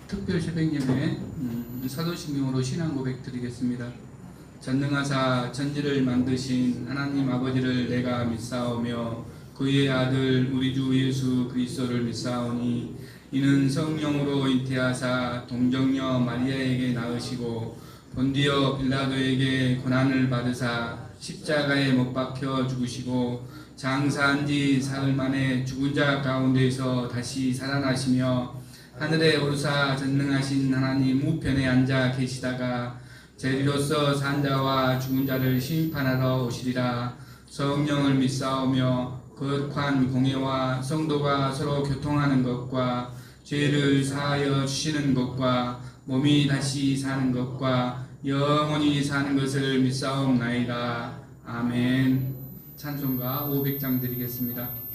특별 새벽 예배 사도신경으로 신앙 고백 드리겠습니다. 전능하사 천지를 만드신 하나님 아버지를 내가 믿사오며 그의 아들 우리 주 예수 그리스도를 믿사오니 이는 성령으로 잉태하사 동정녀 마리아에게 낳으시고 본디오 빌라도에게 고난을 받으사 십자가에 못 박혀 죽으시고 장사한 지 사흘 만에 죽은 자 가운데서 다시 살아나시며 하늘에 오르사 전능하신 하나님 우편에 앉아 계시다가 제리로서 산 자와 죽은 자를 심판하러 오시리라. 성령을 믿사오며 거룩한 공예와 성도가 서로 교통하는 것과 죄를 사하여 주시는 것과 몸이 다시 사는 것과 영원히 사는 것을 믿사옵나이다. 아멘. 찬송가 500장 드리겠습니다.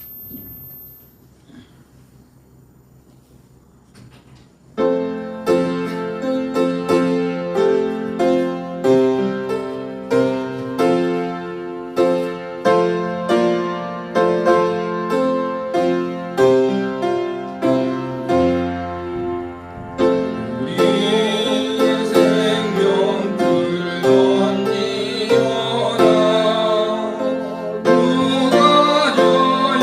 누가 줘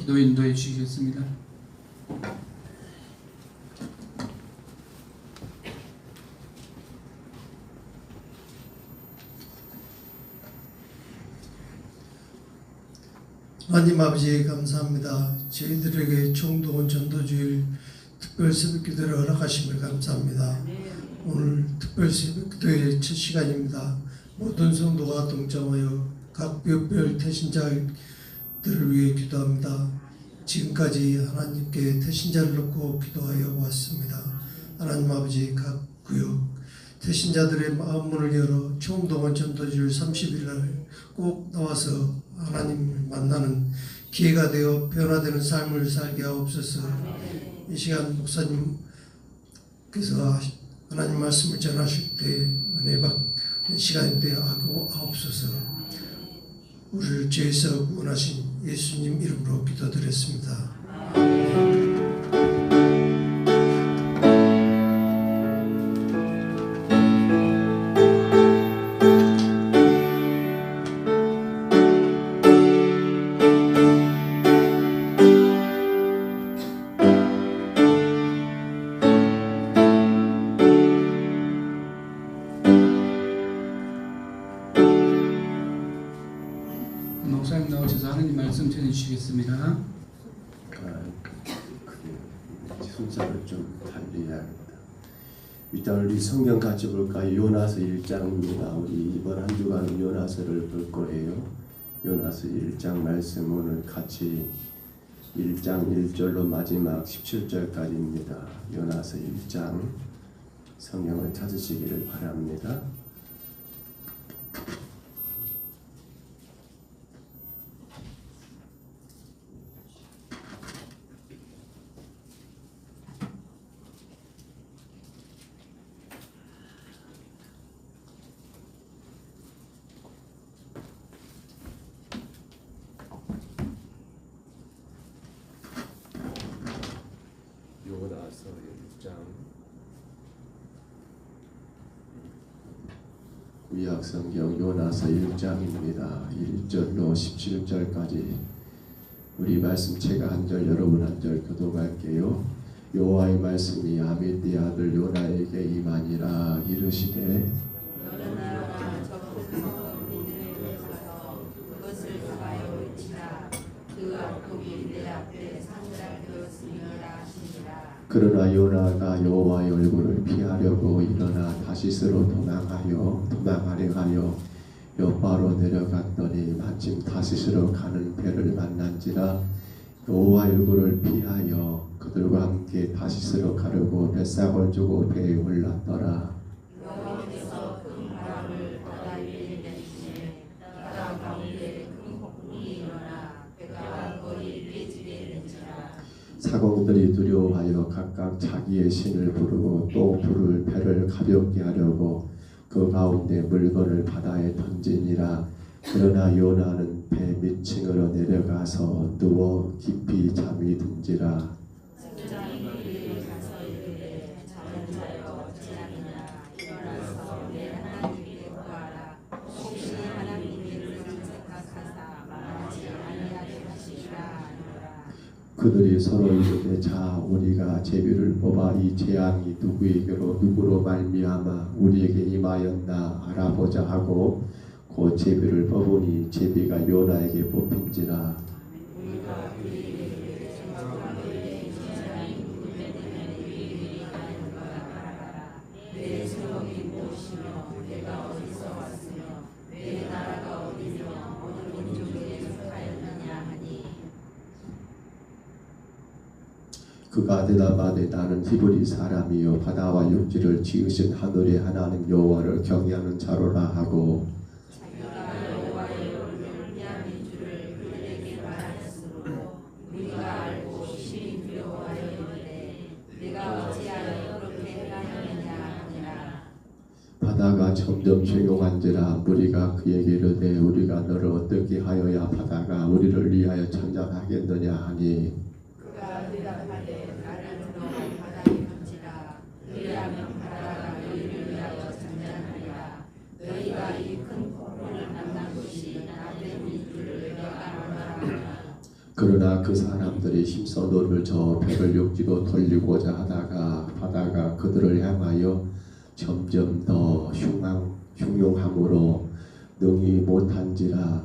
기도 인도해 주시겠습니다. 하나님 아버지 감사합니다. 저희들에게 총동원 전도주일 특별 새벽기도를 허락하심을 감사합니다. 오늘 특별 새벽기도의 첫 시간입니다. 모든 성도가 동참하여 각 뼈별 태신자들을 위해 기도합니다. 지금까지 하나님께 태신자를 놓고 기도하여 왔습니다. 하나님 아버지 각 구역 태신자들의 마음문을 열어 총동원 전도주일 30일 날 꼭 나와서 하나님을 만나는 기회가 되어 변화되는 삶을 살게 하옵소서. 이 시간 목사님께서 하나님 말씀을 전하실 때 은혜 받는 시간이 되어 하옵소서. 우리를 죄에서 구원하신 예수님 이름으로 기도드렸습니다. 목사님 나오셔서 하나님 말씀 전해주시겠습니다. 순서를 좀 달리해야겠다. 일단 우리 성경 같이 볼까요? 요나서 1장입니다. 우리 이번 한 주간 요나서를 볼 거예요. 요나서 1장 말씀 오늘 같이 1장 1절로 마지막 17절까지입니다. 요나서 1장 성경을 찾으시기를 바랍니다. 요나서 1장 구약성경 요나서 1장입니다. 1절로 17절까지 우리 말씀 제가 한 절 여러분 한 절 교독할게요. 여호와의 말씀이 아미띠 아들 요나에게 임하니라. 이르시되 그러나 요나가 여호와의 얼굴을 피하려고 일어나 다시스로 도망하려 하여 요바로 내려갔더니 마침 다시스로 가는 배를 만난지라. 여호와의 얼굴을 피하여 그들과 함께 다시스로 가려고 뱃삭을 주고 배에 올랐더라. 여호와께서 큰 바람을 바다 위에 내리시매 바다 가운데 큰 폭풍이 일어나 배가 거의 깨지게 된지라. 사공들이 두려워하여 각각 자기의 신을 부르고 또 부를 배를 가볍게 하려고 그 가운데 물건을 바다에 던지니라. 그러나 요나는 배 밑층으로 내려가서 누워 깊이 잠이 든지라. 승장이 그에게 가서 이르되 잠은 자여 어찌하느냐. 일어나서 내 하나님께 구하라. 혹시 하나님이 이를 생각하사 망하지 아니하게 하시리라 하노라. 그들이 서로 이르되 자 우리가 제비를 뽑아 이 재앙이 누구로 말미암아 우리에게 임하였나 알아보자 하고 곧 제비를 뽑으니 제비가 요나에게 뽑힌지라. 우리가 그에게 생각하고 그의 재앙이 누구 때문에 우리에게 임하였는가 알아라. 내 성이 무엇이며 내가 어디서 왔으며 내 나라가 어디며 어느 민족에 속하였느냐 하니. 그가 대답하되 나는 히브리 사람이요 바다와 육지를 지으신 하늘의 하나님 여호와를 경외하는 자로라 하고 자기가 여호와의 얼굴을 피하는 줄을 그들에게 말하였으므로 우리가 알고 심히 두려워하여 이르되 내가 어찌하여 그렇게 행하였느냐 하니라. 바다가 점점 조용한지라. 무리가 그에게 이르되 우리가 너를 어떻게 하여야 바다가 우리를 위하여 천장하겠느냐 하니 그가 대답하되 나를 들어갈 바다에 던지라. 그리하면 바다가 너희를 위하여 잔잔하리라. 너희가 이 큰 폭풍을 만난 곳이 나 때문인 줄을 내가 알아라. 그러나 그 사람들이 힘써 노를 저 배를 육지로 돌리고자 하다가 바다가 그들을 향하여 점점 더 흉용함으로 능히 못한지라.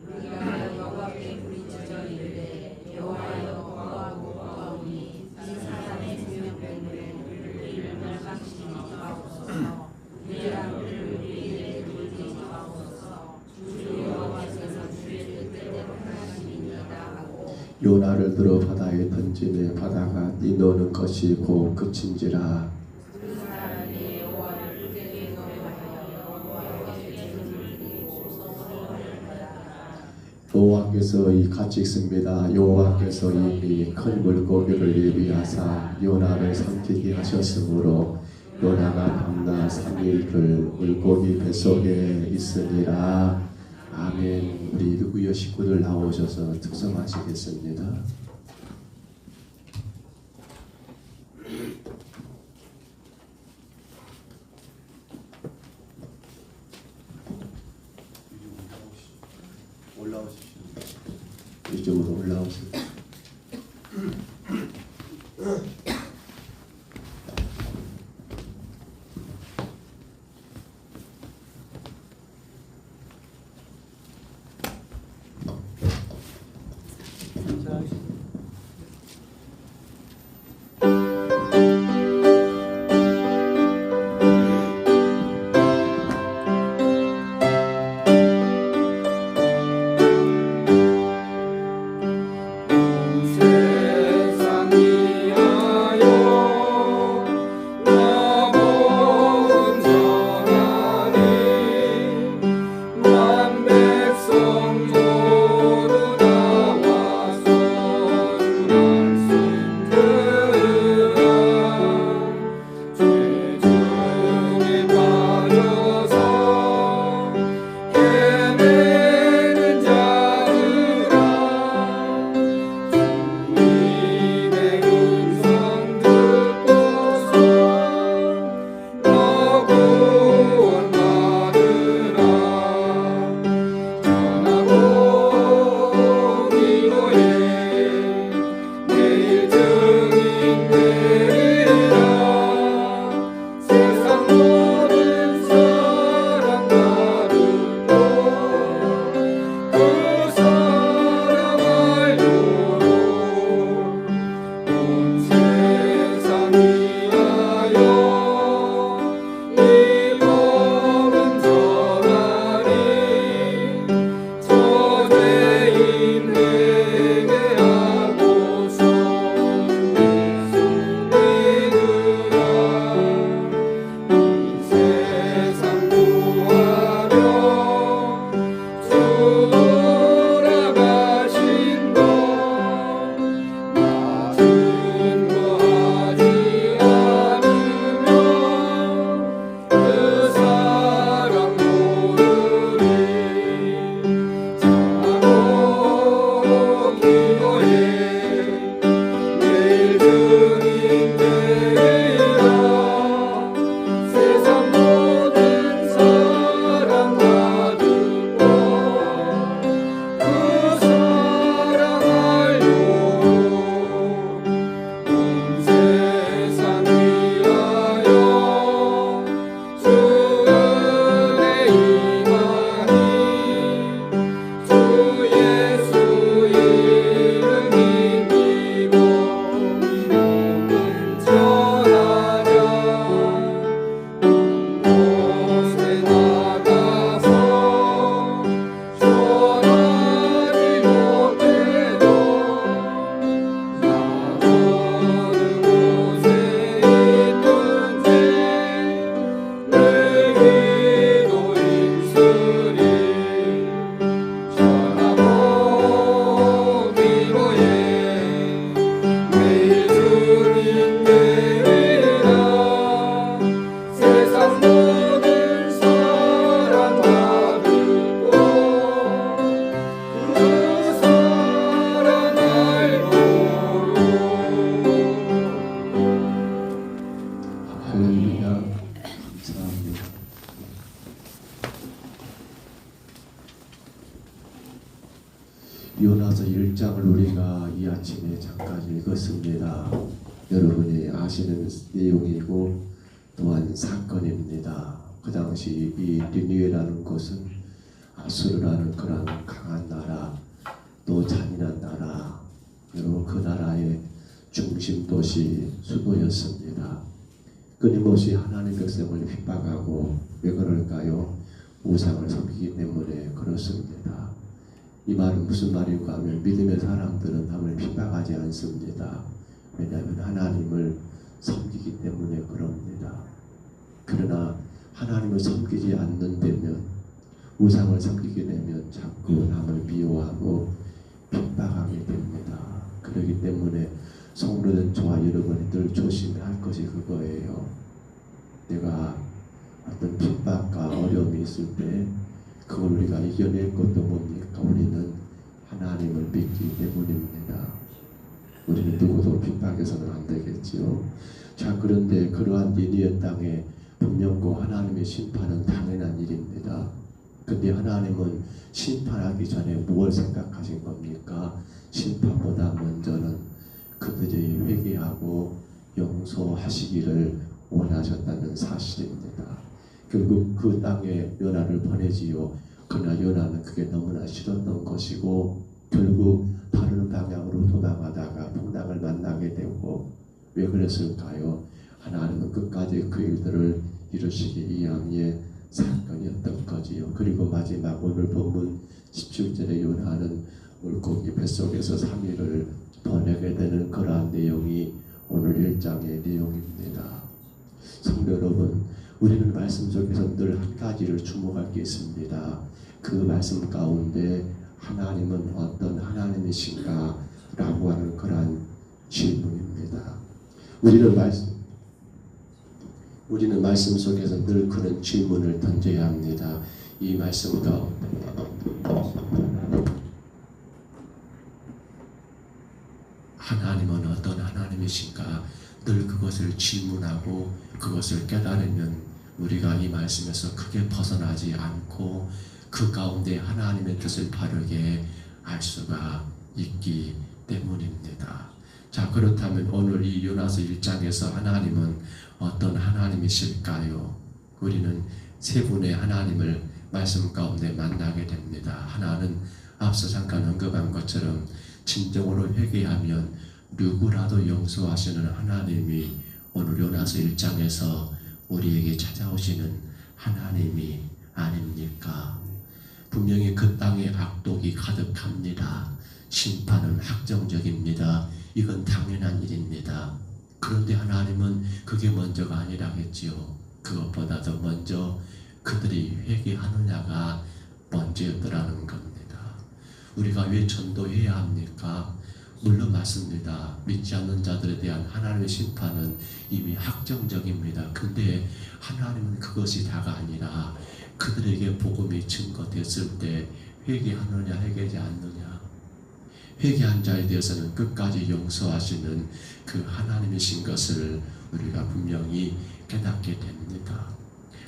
우리가 여호와께 부르짖어 이르되 여호와여 구하고 구하오니 이 사람의 생명백물에 우리를 멸망시키지 마옵소서. 우리랑 우리에게 돌리지 마옵소서. 주 여호와께서 주의 뜻대로 행하심이니이다 하고 요나를 들어 바다에 던지매 바다가 뛰노는 것이 곧 그친지라. 그 사람이 여호와를 크게 경외하여 여호와께 제물을 드리고 소원을 하였다. 여호와께서 이 같이 있습니다. 여호와께서 이미 큰 물고기를 예비하사 요나를 삼키게 하셨으므로 요나가 밤낮 3일을 물고기 뱃속에 있으니라. 아멘. 우리 누구여 식구들 나오셔서 특성하시겠습니다. 올라오십시오. 이쪽으로 올라오세요. 요나 요나서 1장을 우리가 이 아침에 잠깐 읽었습니다. 여러분이 아시는 내용이고 또한 사건입니다. 그 당시 이 니느웨라는 곳은 아수르라는 그런 강한 나라, 또 잔인한 나라, 여러분 그 나라의 중심 도시 수도였습니다. 끊임없이 하나님 백성을 핍박하고, 왜 그럴까요? 우상을 섬기기 때문에 그렇습니다. 이 말은 무슨 말인가 하면 믿음의 사람들은 남을 핍박하지 않습니다. 왜냐하면 하나님을 섬기기 때문에 그럽니다. 그러나 하나님을 섬기지 않는다면, 우상을 섬기게 되면 자꾸 남을 미워하고 핍박하게 됩니다. 그렇기 때문에 성도된 저와 여러분이 늘 조심해야 할 것이 그거예요. 내가 어떤 핍박과 어려움이 있을 때 그걸 우리가 이겨낼 것도 뭡니까? 우리는 하나님을 믿기 때문입니다. 우리는 누구도 핍박해서는 안 되겠지요. 자, 그런데 그러한 니느웨 땅에 분명코 하나님의 심판은 당연한 일입니다. 근데 하나님은 심판하기 전에 무엇을 생각하신 겁니까? 심판보다 먼저는 그들이 회개하고 용서하시기를 원하셨다는 사실입니다. 결국 그 땅에 요나를 보내지요. 그러나 요나는 그게 너무나 싫었던 것이고 결국 다른 방향으로 도망하다가 풍랑을 만나게 되고, 왜 그랬을까요? 하나님은 끝까지 그 일들을 이루시기 위함의 사건이었던 거지요. 그리고 마지막 오늘 본문 17절에 요나는 물고기 뱃속에서 3일을 보내게 되는 그러한 내용이 오늘 1장의 내용입니다. 성도 여러분, 우리는 말씀 속에서 늘 한 가지를 주목할 게 있습니다. 그 말씀 가운데 하나님은 어떤 하나님이신가? 라고 하는 그러한 질문입니다. 우리는 말씀 속에서 늘 그런 질문을 던져야 합니다. 이 말씀 가운데 하나님은 어떤 하나님이신가? 늘 그것을 질문하고 그것을 깨달으면 우리가 이 말씀에서 크게 벗어나지 않고 그 가운데 하나님의 뜻을 바르게 알 수가 있기 때문입니다. 자, 그렇다면 오늘 이 요나서 1장에서 하나님은 어떤 하나님이실까요? 우리는 세 분의 하나님을 말씀 가운데 만나게 됩니다. 하나는 앞서 잠깐 언급한 것처럼 진정으로 회개하면 누구라도 용서하시는 하나님이 오늘 요나서 1장에서 우리에게 찾아오시는 하나님이 아닙니까? 분명히 그 땅에 악독이 가득합니다. 심판은 확정적입니다. 이건 당연한 일입니다. 그런데 하나님은 그게 먼저가 아니라겠지요. 그것보다도 먼저 그들이 회개하느냐가 먼저였더라는 겁니다. 우리가 왜 전도해야 합니까? 물론 맞습니다. 믿지 않는 자들에 대한 하나님의 심판은 이미 확정적입니다. 근데 하나님은 그것이 다가 아니라 그들에게 복음이 증거됐을 때 회개하느냐 회개하지 않느냐, 회개한 자에 대해서는 끝까지 용서하시는 그 하나님이신 것을 우리가 분명히 깨닫게 됩니다.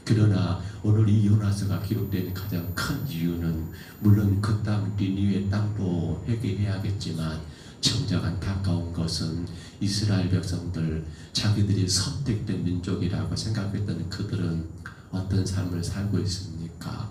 그러나 오늘 이 요나서가 기록된 가장 큰 이유는 물론 그 땅 니느웨 땅도 회개해야겠지만 정작 안타까운 것은 이스라엘 백성들, 자기들이 선택된 민족이라고 생각했던 그들은 어떤 삶을 살고 있습니까?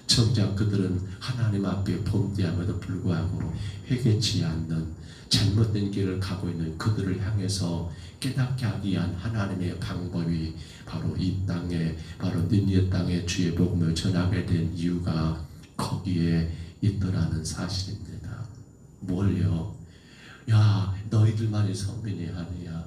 정작 그들은 하나님 앞에 범죄함에도 불구하고 회개치 않는 잘못된 길을 가고 있는 그들을 향해서 깨닫게 하기 위한 하나님의 방법이 바로 이 땅에, 바로 니느웨 땅에 주의 복음을 전하게 된 이유가 거기에 있더라는 사실입니다. 뭘요? 야, 너희들만이 선민이 아니야.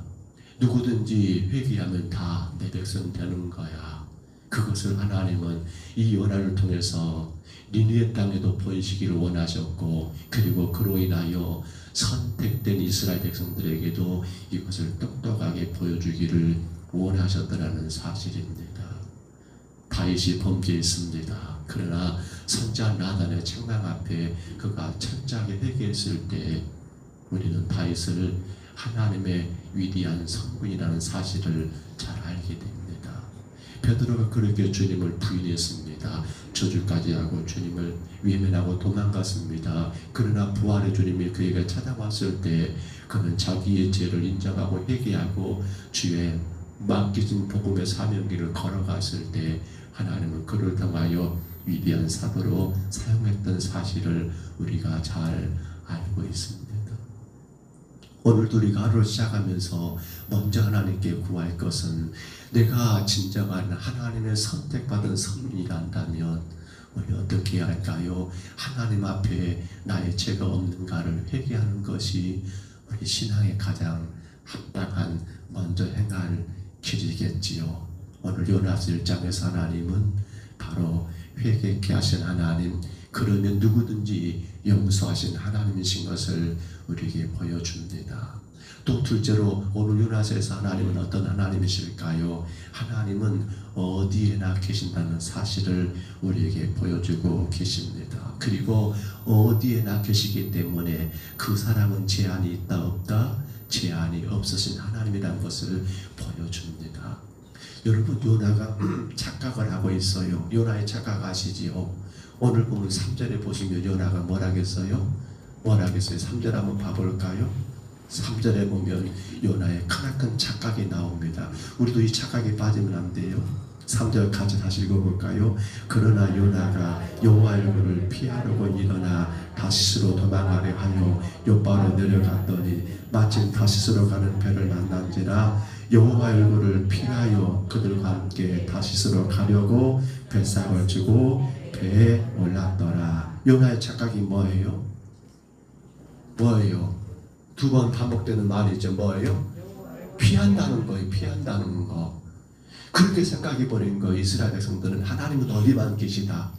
누구든지 회개하면 다 내 백성 되는 거야. 그것을 하나님은 이 요나를 통해서 니느웨 땅에도 보이시기를 원하셨고, 그리고 그로 인하여 선택된 이스라엘 백성들에게도 이것을 똑똑하게 보여주기를 원하셨다라는 사실입니다. 다윗이 범죄했습니다. 그러나 선지자 나단의 책망 앞에 그가 철저하게 회개했을 때 우리는 다윗을 하나님의 위대한 성군이라는 사실을 잘 알게 됩니다. 베드로가 그렇게 주님을 부인했습니다. 저주까지 하고 주님을 외면하고 도망갔습니다. 그러나 부활의 주님이 그에게 찾아왔을 때 그는 자기의 죄를 인정하고 회개하고 주의 맡기신 복음의 사명길을 걸어갔을 때 하나님은 그를 통하여 위대한 사도로 사용했던 사실을 우리가 잘 알고 있습니다. 오늘도 우리가 하루를 시작하면서 먼저 하나님께 구할 것은 내가 진정한 하나님의 선택받은 선민이란다면 우리 어떻게 해야 할까요? 하나님 앞에 나의 죄가 없는가를 회개하는 것이 우리 신앙의 가장 합당한 먼저 행할 길이겠지요. 오늘 요나서 1장에서 하나님은 바로 회개케 하신 하나님, 그러면 누구든지 용서하신 하나님이신 것을 우리에게 보여줍니다. 또 둘째로 오늘 요나서에서 하나님은 어떤 하나님이실까요? 하나님은 어디에나 계신다는 사실을 우리에게 보여주고 계십니다. 그리고 어디에나 계시기 때문에 그 사람은 제한이 있다 없다? 제한이 없으신 하나님이라는 것을 보여줍니다. 여러분, 요나가 착각을 하고 있어요. 요나의 착각 아시지요? 오늘 보면 3절에 보시면 요나가 뭐라겠어요? 3절 한번 봐볼까요? 3절에 보면 요나의 크나큰 착각이 나옵니다. 우리도 이 착각에 빠지면 안 돼요. 3절 같이 다시 읽어볼까요? 그러나 요나가 여호와 얼굴을 피하려고 일어나 다시스로 도망하려 하여 요바로 내려갔더니 마침 다시스로 가는 배를 만난지라 여호와 얼굴을 피하여 그들과 함께 다시스로 가려고 뱃삭을 주고 배에 올랐더라. 요나의 착각이 뭐예요? 두 번 반복되는 말이죠. 뭐예요? 피한다는 거예요. 피한다는 거. 그렇게 생각해버린 거. 이스라엘 백성들은 하나님은 어디만 계시다?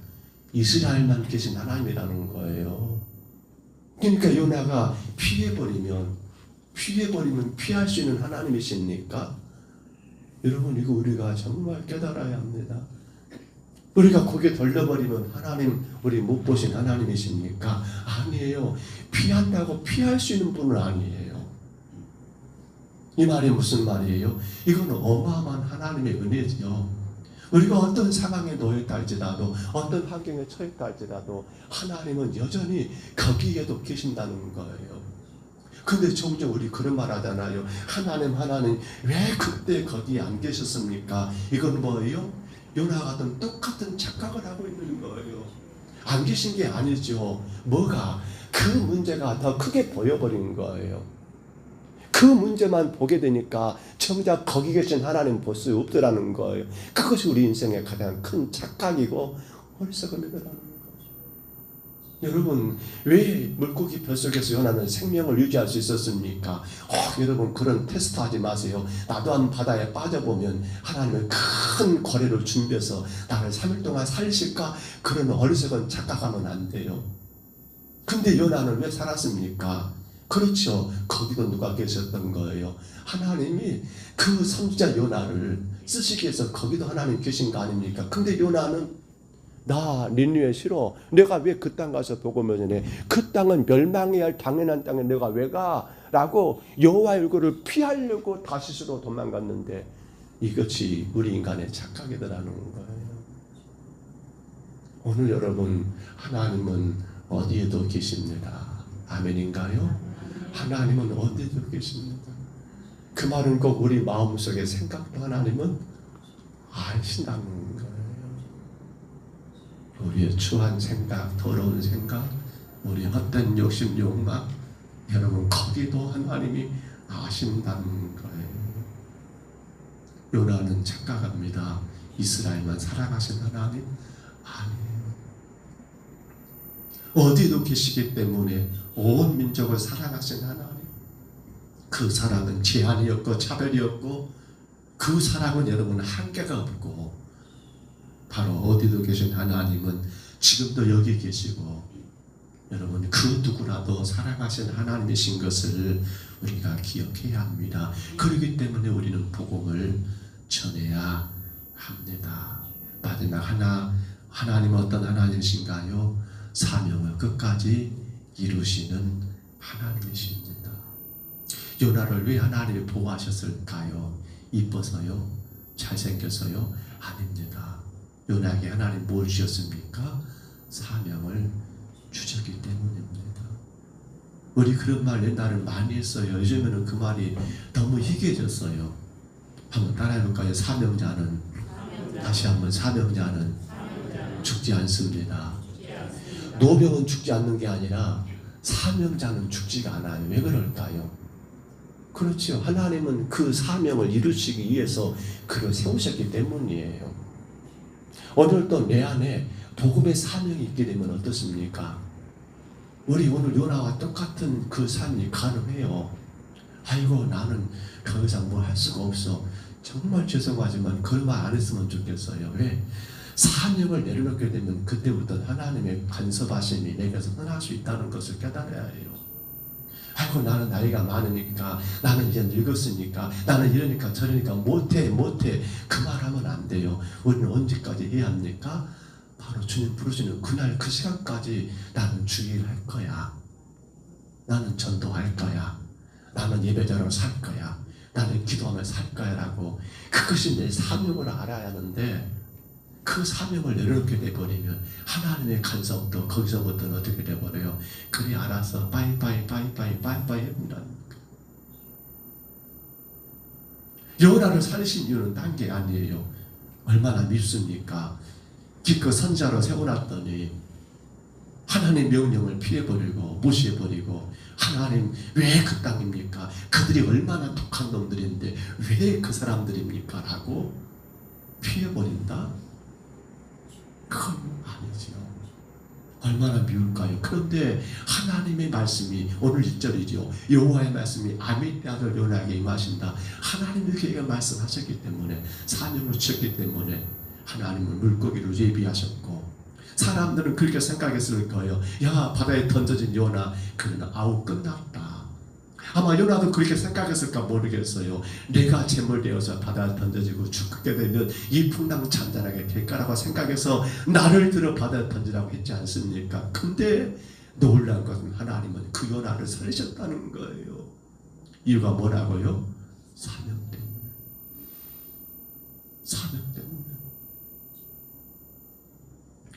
이스라엘만 계신 하나님이라는 거예요. 그러니까 요나가 피해버리면 피할 수 있는 하나님이십니까? 여러분, 이거 우리가 정말 깨달아야 합니다. 우리가 고개 돌려버리면 하나님, 우리 못 보신 하나님이십니까? 아니에요. 피한다고 피할 수 있는 분은 아니에요. 이 말이 무슨 말이에요? 이건 어마어마한 하나님의 은혜죠. 우리가 어떤 상황에 놓였다 할지라도, 어떤 환경에 처했다 할지라도 하나님은 여전히 거기에도 계신다는 거예요. 근데 종종 우리 그런 말 하잖아요. 하나님 왜 그때 거기에 안 계셨습니까? 이건 뭐예요? 요나 같은 똑같은 착각을 하고 있는 거예요. 안 계신 게 아니죠. 뭐가? 그 문제가 더 크게 보여버린 거예요. 그 문제만 보게 되니까 정작 거기 계신 하나님 볼 수 없더라는 거예요. 그것이 우리 인생의 가장 큰 착각이고 어리석음이더라는 거예요. 여러분, 왜 물고기 뱃속에서 요나는 생명을 유지할 수 있었습니까? 여러분, 그런 테스트 하지 마세요. 나도 한 바다에 빠져보면 하나님은 큰 거래를 준비해서 나를 3일 동안 살리실까? 그런 어리석은 착각하면 안 돼요. 근데 요나는 왜 살았습니까? 그렇죠. 거기도 누가 계셨던 거예요. 하나님이 그 선지자 요나를 쓰시기 위해서 거기도 하나님 계신 거 아닙니까? 근데 요나는 나 니느웨 싫어. 내가 왜 그 땅 가서 복음을 전해? 그 땅은 멸망해야 할 당연한 땅에 내가 왜 가? 라고 여호와 얼굴을 피하려고 다시스로 도망갔는데 이것이 우리 인간의 착각이더라는 거예요. 오늘 여러분, 하나님은 어디에도 계십니다. 아멘인가요? 하나님은 어디에도 계십니다. 그 말은 꼭 우리 마음속의 생각도 하나님은 아신다는 거예요. 우리의 추한 생각, 더러운 생각, 우리의 헛된 욕심, 욕망, 여러분 거기도 하나님이 아신다는 거예요. 요나는 착각합니다. 이스라엘만 사랑하신 하나님? 아니에요. 어디도 계시기 때문에 온 민족을 사랑하신 하나님. 그 사랑은 제한이 없고 차별이 없고 그 사랑은 여러분 한계가 없고 바로 어디도 계신 하나님은 지금도 여기 계시고 여러분 그 누구라도 사랑하신 하나님이신 것을 우리가 기억해야 합니다. 그렇기 때문에 우리는 복음을 전해야 합니다. 마지막 하나님은 어떤 하나님이신가요? 사명을 끝까지 이루시는 하나님이십니다. 요나를 왜 하나님이 보호하셨을까요? 이뻐서요? 잘생겨서요? 아닙니다. 요나에게 하나님 뭘 주셨습니까? 사명을 주셨기 때문입니다. 우리 그런 말 옛날에 많이 했어요. 요즘에는 그 말이 너무 희귀해졌어요. 한번 따라해볼까요? 사명자는, 다시 한번, 사명자는 죽지 않습니다. 노병은 죽지 않는 게 아니라 사명자는 죽지가 않아요. 왜 그럴까요? 그렇죠. 하나님은 그 사명을 이루시기 위해서 그를 세우셨기 때문이에요. 오늘도 내 안에 복음의 사명이 있게 되면 어떻습니까? 우리 오늘 요나와 똑같은 그 삶이 가능해요. 아이고 나는 더 이상 뭘 할 수가 없어. 정말 죄송하지만 그런 말 안 했으면 좋겠어요. 왜? 사명을 내려놓게 되면 그때부터 하나님의 간섭하심이 내게서 떠날 수 있다는 것을 깨달아야 해요. 아이고 나는 나이가 많으니까, 나는 이제 늙었으니까, 나는 이러니까 저러니까 못해 그 말하면 안 돼요. 우리는 언제까지 해야 합니까? 바로 주님 부르시는 그날 그 시간까지 나는 주의를 할 거야. 나는 전도할 거야. 나는 예배자로 살 거야. 나는 기도하며 살 거야 라고, 그것이 내 사명을 알아야 하는데, 그 사명을 내려놓게 돼버리면 하나님의 간섭도 거기서부터는 어떻게 돼버려요? 그리 알아서 빠이빠이 합니다. 요나를 살리신 이유는 딴 게 아니에요. 얼마나 밉습니까? 기껏 선자로 세워놨더니 하나님의 명령을 피해버리고 무시해버리고, 하나님 왜 그 땅입니까? 그들이 얼마나 독한 놈들인데 왜 그 사람들입니까? 라고 피해버린다? 그건 아니지요. 얼마나 미울까요? 그런데 하나님의 말씀이, 오늘 1절이죠. 여호와의 말씀이 아미떼 아들 요나에게 임하신다. 하나님이 그에게 말씀하셨기 때문에, 사명을 주셨기 때문에 하나님은 물고기를 예비하셨고, 사람들은 그렇게 생각했을 거예요. 야, 바다에 던져진 요나, 그는 아우 끝났다. 아마 요나도 그렇게 생각했을까 모르겠어요. 내가 제물되어서 바다에 던져지고 죽게 되면 이 풍랑 잔잔하게 될 거라고 생각해서 나를 들어 바다에 던지라고 했지 않습니까? 근데 놀라운 것은 하나님은 그 요나를 살리셨다는 거예요. 이유가 뭐라고요? 사명 때문에. 사명 때문에.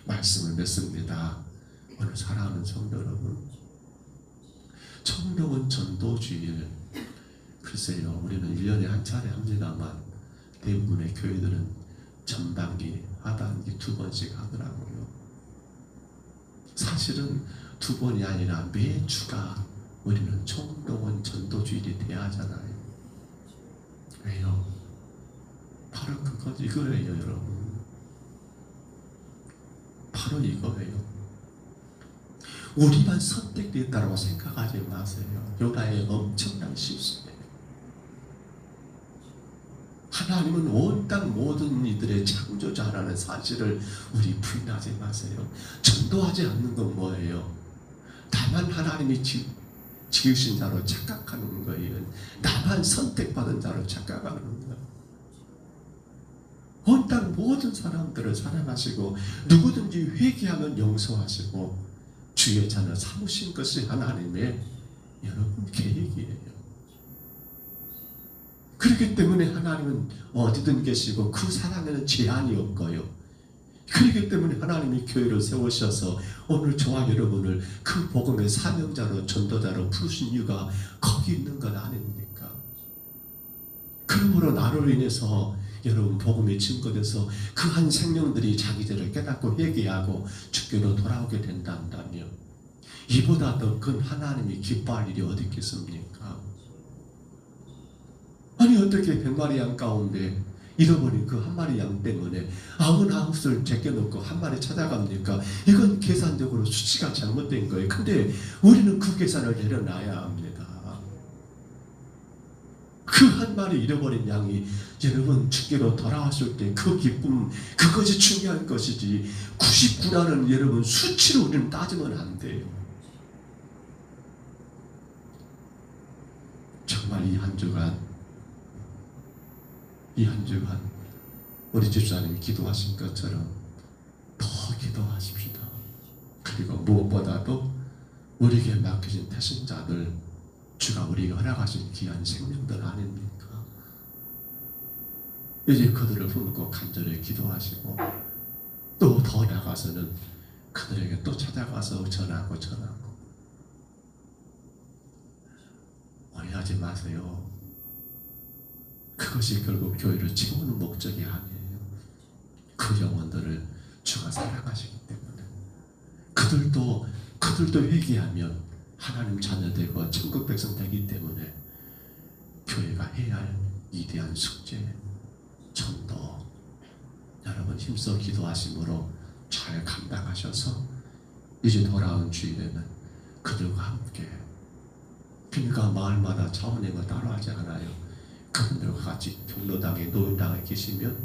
말씀을 맺습니다. 오늘 사랑하는 성도 여러분, 청명은 전도주일, 글쎄요, 우리는 1년에 한 차례 합니다만 대부분의 교회들은 전반기, 하반기 2번씩 하더라고요. 사실은 2번이 아니라 매주가 우리는 청명은 전도주일이 돼야 하잖아요. 왜요? 바로 이거예요, 여러분. 바로 이거예요. 우리만 선택됐다고 생각하지 마세요. 요나의 엄청난 실수예요. 하나님은 온 땅 모든 이들의 창조자라는 사실을 우리 부인하지 마세요. 전도하지 않는 건 뭐예요? 다만 하나님이 지으신 자로 착각하는 거예요. 나만 선택받은 자로 착각하는 거예요. 온 땅 모든 사람들을 사랑하시고 누구든지 회개하면 용서하시고 주의 자녀 삼으신 것이 하나님의 여러분 계획이에요. 그렇기 때문에 하나님은 어디든 계시고 그 사랑에는 제한이 없고요. 그렇기 때문에 하나님이 교회를 세우셔서 오늘 저와 여러분을 그 복음의 사명자로 전도자로 부르신 이유가 거기 있는 것 아닙니까? 그러므로 나로 인해서 여러분 복음이 증거돼서 그 한 생명들이 자기 죄를 깨닫고 회개하고 주께로 돌아오게 된다면 이보다 더 큰 하나님이 기뻐할 일이 어디 있겠습니까? 아니 어떻게 100마리 양 가운데 잃어버린 그 한 마리 양 때문에 99을 제껴놓고 한 마리 찾아갑니까? 이건 계산적으로 수치가 잘못된 거예요. 근데 우리는 그 계산을 내려놔야 합니다. 그 한 마리 잃어버린 양이 여러분 주께로 돌아왔을 때 그 기쁨, 그것이 중요한 것이지 99라는 여러분 수치로 우리는 따지면 안 돼요. 정말 이 한 주간 우리 집사님이 기도하신 것처럼 더 기도하십시다. 그리고 무엇보다도 우리에게 맡겨진 태신자들, 주가 우리에게 허락하신 귀한 생명들 아닙니까? 이제 그들을 품고 간절히 기도하시고 또 더 나가서는 그들에게 또 찾아가서 전하고 오해하지 마세요. 그것이 결국 교회를 채우는 목적이 아니에요. 그 영혼들을 주가 사랑하시기 때문에 그들도 회개하면 하나님 자녀되고 천국 백성 되기 때문에 교회가 해야 할 위대한 숙제, 전도, 여러분 힘써 기도하심으로 잘 감당하셔서 이제 돌아온 주일에는 그들과 함께, 그러니까 마을마다 자원행을 따로 하지 않아요. 그분들과 같이 경로당에 노인당에 계시면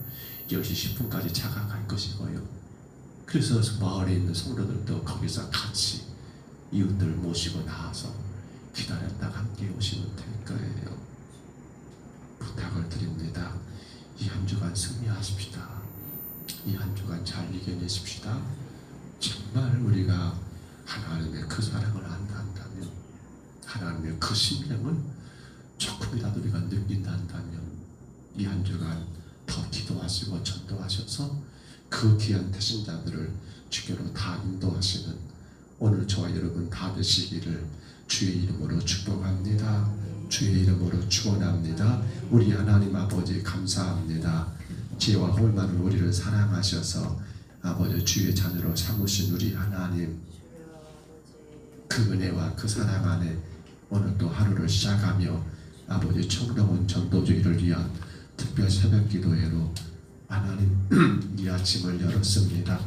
10시 10분까지 차가 갈 것이고요. 그래서 마을에 있는 성도들도 거기서 같이 이웃들 모시고 나와서 기다렸다가 함께 오시면 될 거예요. 부탁을 드립니다. 이 한 주간 승리하십시다. 이 한 주간 잘 이겨내십시다. 정말 우리가 하나님의 그 사랑을 안다면, 하나님의 그 심령을 조금이라도 우리가 느낀다 한다면 이 한 주간 더 기도하시고 전도하셔서 그 귀한 태신자들을 주께로 다 인도하시는 오늘 저와 여러분 다 되시기를 주의 이름으로 축복합니다. 주의 이름으로 축원합니다. 우리 하나님 아버지 감사합니다. 지혜와 홀만을 우리를 사랑하셔서 아버지 주의 자녀로 삼으신 우리 하나님, 그 은혜와 그 사랑 안에 오늘 또 하루를 시작하며 아버지 총동원 전도주의를 위한 특별 새벽 기도회로 하나님 이 아침을 열었습니다.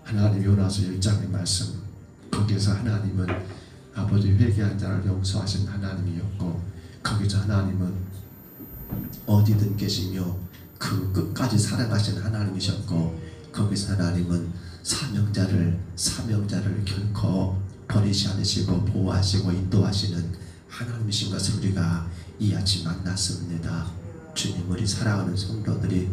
하나님 요나서 1장의 말씀, 거기에서 하나님은 아버지 회개한 자를 용서하신 하나님이었고, 거기서 하나님은 어디든 계시며 그 끝까지 사랑하신 하나님이셨고, 거기서 하나님은 사명자를 결코 버리지 않으시고 보호하시고 인도하시는 하나님이신 것을 우리가 이 아침 만났습니다. 주님, 우리 사랑하는 성도들이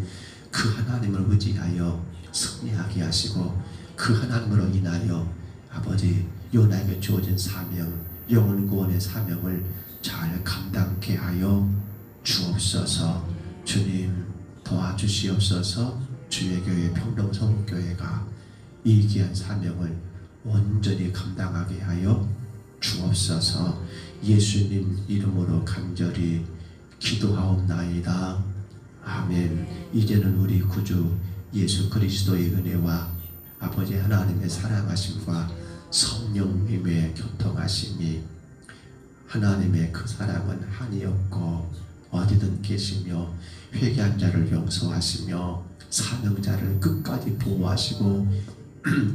그 하나님을 의지하여 승리하게 하시고 그 하나님으로 인하여 아버지 요나에게 주어진 사명, 영혼 구원의 사명을 잘 감당케 하여 주옵소서. 주님 도와주시옵소서. 주의 교회 평동성교회가 이 귀한 사명을 온전히 감당하게 하여 주옵소서. 예수님 이름으로 간절히 기도하옵나이다. 아멘. 이제는 우리 구주 예수 그리스도의 은혜와 아버지 하나님의 사랑하심과 성령님의 교통하심이, 하나님의 그 사랑은 한이 없고 어디든 계시며 회개한 자를 용서하시며 사명자를 끝까지 보호하시고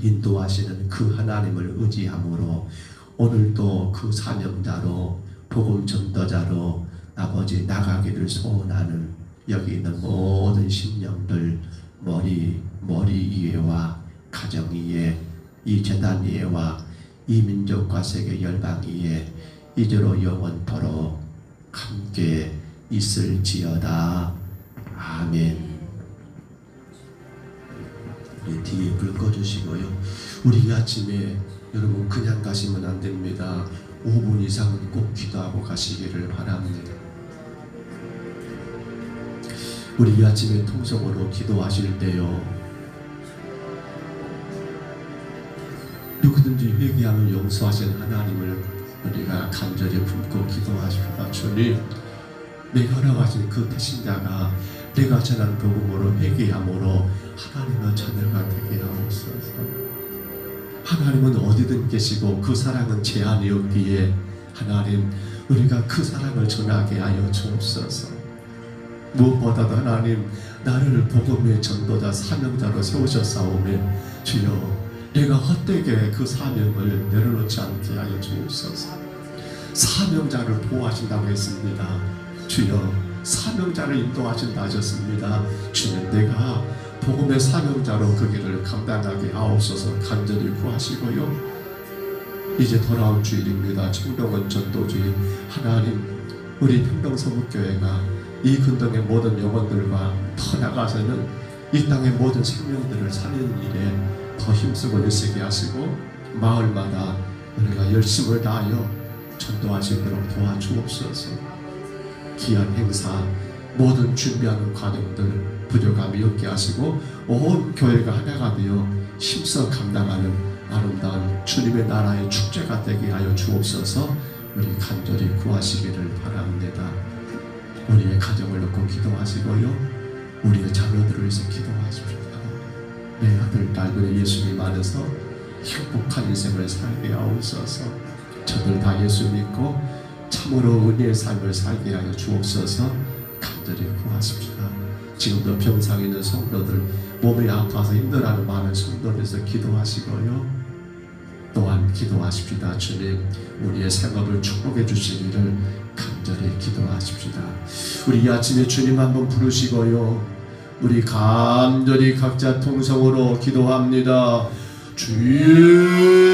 인도하시는 그 하나님을 의지함으로 오늘도 그 사명자로 복음 전도자로 아버지 나가기를 소원하는 여기 있는 모든 심령들, 머리 위에와 가정 위에, 이 재단 위에와 이 민족과 세계 열방 위에 이제로 영원토록 함께 있을지어다. 아멘. 우리 뒤에 불 꺼주시고요. 우리 아침에 여러분 그냥 가시면 안 됩니다. 5분 이상은 꼭 기도하고 가시기를 바랍니다. 우리 아침에 통성으로 기도하실 때요, 누구든지 회개하면 용서하신 하나님을 우리가 간절히 품고 기도하십시다. 주님, 내가 허락하신 그 태신자가 내가 전한 복음으로 회개함으로 하나님의 자녀가 되게 하옵소서. 하나님은 어디든 계시고 그 사랑은 제한이 없기에 하나님, 우리가 그 사랑을 전하게 하여 주옵소서. 무엇보다도 하나님, 나를 복음의 전도자 사명자로 세우셨사오매 주여, 내가 헛되게 그 사명을 내려놓지 않게 하여 주옵소서. 사명자를 보호하신다고 했습니다. 주여, 사명자를 인도하신다 하셨습니다. 주님, 내가 복음의 사명자로 그 길을 감당하게 하옵소서 간절히 구하시고요. 이제 돌아온 주일입니다. 청동원 전도주일, 하나님, 우리 평동서북교회가 이 근동의 모든 영혼들과 더 나가서는 이 땅의 모든 생명들을 살리는 일에 더 힘쓰고 애쓰게 하시고 마을마다 우리가 열심을 다하여 전도하시도록 도와주옵소서. 귀한 행사 모든 준비하는 과정들 부족함이 없게 하시고 온 교회가 하나가 되어 힘써 감당하는 아름다운 주님의 나라의 축제가 되게 하여 주옵소서. 우리 간절히 구하시기를 바랍니다. 우리의 가정을 놓고 기도하시고요, 우리의 자녀들을 위해서 기도하십시오. 내 아들 딸들의 예수님 안에서 행복한 인생을 살게 하옵소서. 저들 다 예수 믿고 참으로 은혜의 삶을 살게 하여 주옵소서. 간절히 구하십시다. 지금도 병상에 있는 성도들, 몸이 아파서 힘들어하는 많은 성도들에서 기도하시고요, 또한 기도하십시다. 주님, 우리의 생업을 축복해 주시기를 간절히 기도하십시다. 우리 이 아침에 주님 한번 부르시고요, 우리 간절히 각자 통성으로 기도합니다. 주님